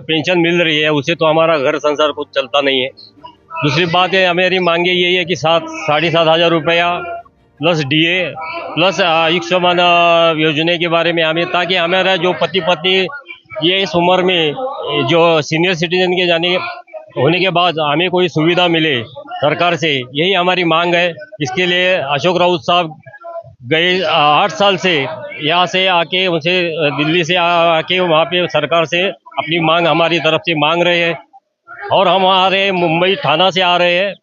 Pension मिल रही है, उससे तो हमारा घर संसार कुछ चलता नहीं है। दूसरी बात है, हमारी मांगे यही है कि 7,500 रुपया प्लस डीए प्लस आयुष्मान योजना के बारे में हमें, ताकि हमारा जो पति पत्नी ये इस उम्र में जो सीनियर सिटीजन के जाने होने के बाद हमें कोई सुविधा मिले सरकार से, यही हमारी मांग है। इसके लिए अशोक राउत साहब गए 8 साल से यहाँ से आके उनसे दिल्ली से आके वहाँ पे सरकार से अपनी मांग हमारी तरफ से मांग रहे हैं। और हम आ रहे हैं, मुंबई थाना से आ रहे हैं,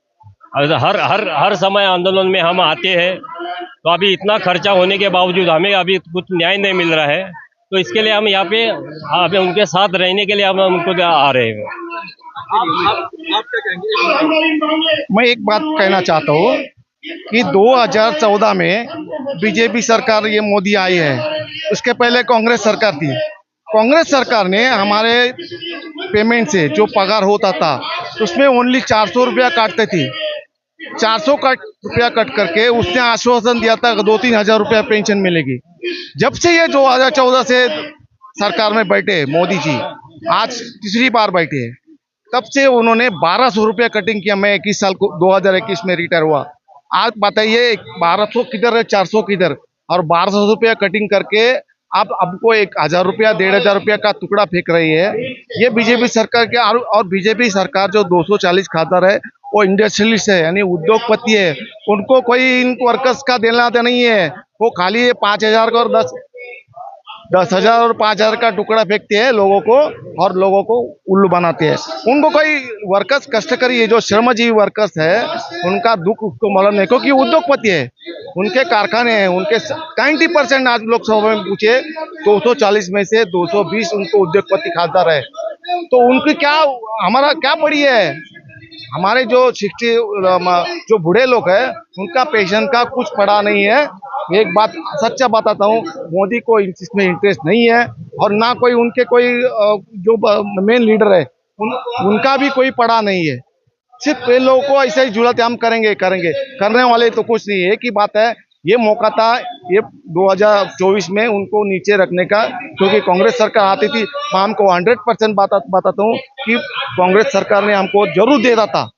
हर हर हर समय आंदोलन में हम आते हैं। तो अभी इतना खर्चा होने के बावजूद हमें अभी कुछ न्याय नहीं मिल रहा है, तो इसके लिए हम यहाँ पे उनके साथ रहने के लिए हम उनको आ रहे हैं। आप क्या कहेंगे? मैं एक बात कहना चाहता हूँ कि 2014 में बीजेपी सरकार ये मोदी आई है, उसके पहले कांग्रेस सरकार थी। कांग्रेस सरकार ने हमारे पेमेंट से जो पगार होता था उसमें ओनली 400 रुपया काटते थी। 400 रुपया कट करके उसने आश्वासन दिया था 2-3 हजार रुपया पेंशन मिलेगी। जब से ये 2014 से सरकार में बैठे मोदी जी, आज तीसरी बार बैठे, तब से उन्होंने 1200 रुपया कटिंग किया। मैं 21 साल को 2021 में रिटायर हुआ। आज बताइए 1200 किधर है, 400 किधर, और 1200 रुपया कटिंग करके आप हमको 1,000 रुपया 1,500 रुपया का टुकड़ा फेंक रही है। ये बीजेपी सरकार के। और बीजेपी सरकार जो 240 खासदार है वो इंडस्ट्रियलिस्ट है, यानी उद्योगपति है। उनको कोई इन वर्कर्स का देना नहीं है। वो खाली 5,000 का और 10,000 और 5,000 का टुकड़ा फेंकते हैं लोगों को, और लोगों को उल्लू बनाते हैं। उनको कोई वर्कर्स कष्टकारी है, जो श्रमजीवी वर्कर्स है, उनका दुख उसको मालूम नहीं, क्योंकि उद्योगपति है, उनके कारखाने हैं, उनके 90% आज लोकसभा में पूछे 240 में से 220 उनको उद्योगपति खासदार है। तो उनकी क्या, हमारा क्या पड़ी है? हमारे जो 60 जो बूढ़े लोग हैं उनका पेंशन का कुछ पड़ा नहीं है। एक बात सच्चा बताता हूँ, मोदी को इसमें इंटरेस्ट नहीं है, और ना कोई उनके कोई जो मेन लीडर है उनका भी कोई पड़ा नहीं है। सिर्फ ये लोगों को ऐसे ही जुलत हम करेंगे करने वाले तो कुछ नहीं है। एक ही बात है, ये मौका था ये 2024 में उनको नीचे रखने का, क्योंकि कांग्रेस सरकार आती थी। मैं हमको 100% बताता हूँ कि कांग्रेस सरकार ने हमको जरूर देता था।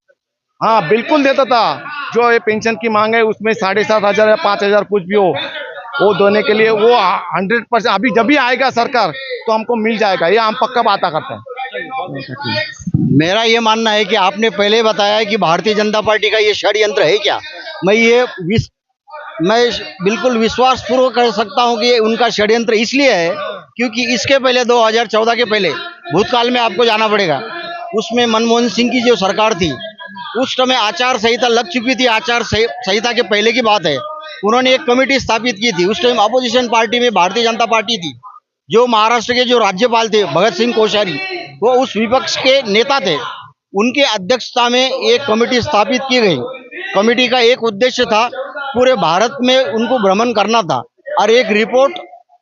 हाँ, बिल्कुल देता था। जो ये पेंशन की मांग है उसमें 7,500 या 5,000 कुछ भी हो, वो देने के लिए वो 100% अभी जब भी आएगा सरकार तो हमको मिल जाएगा, ये हम पक्का बात करते हैं। मेरा ये मानना है कि आपने पहले बताया कि भारतीय जनता पार्टी का ये षड्यंत्र है क्या। मैं बिल्कुल विश्वास पूर्वक कह सकता हूं कि उनका षड्यंत्र इसलिए है क्योंकि इसके पहले 2014 के पहले भूतकाल में आपको जाना पड़ेगा, उसमें मनमोहन सिंह की जो सरकार थी उस समय आचार संहिता लग चुकी थी। आचार संहिता के पहले की बात है, उन्होंने एक कमेटी स्थापित की थी। उस टाइम अपोजिशन पार्टी में भारतीय जनता पार्टी थी। जो महाराष्ट्र के जो राज्यपाल थे भगत सिंह कोश्यारी, वो उस विपक्ष के नेता थे। उनके अध्यक्षता में एक कमेटी स्थापित की गई। कमेटी का एक उद्देश्य था पूरे भारत में उनको भ्रमण करना था, और एक रिपोर्ट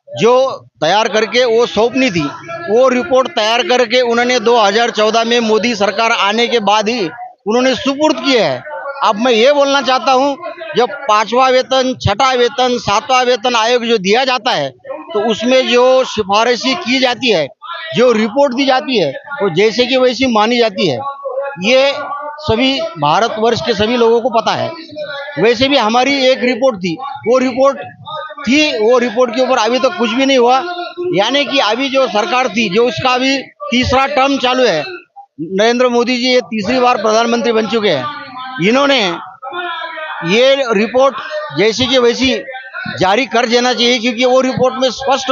जो तैयार करके वो सौंपनी थी। वो रिपोर्ट तैयार करके उन्होंने 2014 में मोदी सरकार आने के बाद ही उन्होंने सुपुर्द किया है। अब मैं ये बोलना चाहता हूँ, जब 5वां वेतन, 6ठा वेतन, 7वां वेतन आयोग जो दिया जाता है, तो उसमें जो सिफारिशें की जाती है, जो रिपोर्ट दी जाती है, वो जैसे कि वैसी मानी जाती है। ये सभी भारतवर्ष के सभी लोगों को पता है। वैसे भी हमारी एक रिपोर्ट थी, वो रिपोर्ट के ऊपर अभी तक कुछ भी नहीं हुआ। यानी कि अभी जो सरकार थी, जो उसका अभी तीसरा टर्म चालू है, नरेंद्र मोदी जी ये तीसरी बार प्रधानमंत्री बन चुके हैं। इन्होंने ये रिपोर्ट जैसी कि वैसी जारी कर देना चाहिए, क्योंकि वो रिपोर्ट में स्पष्ट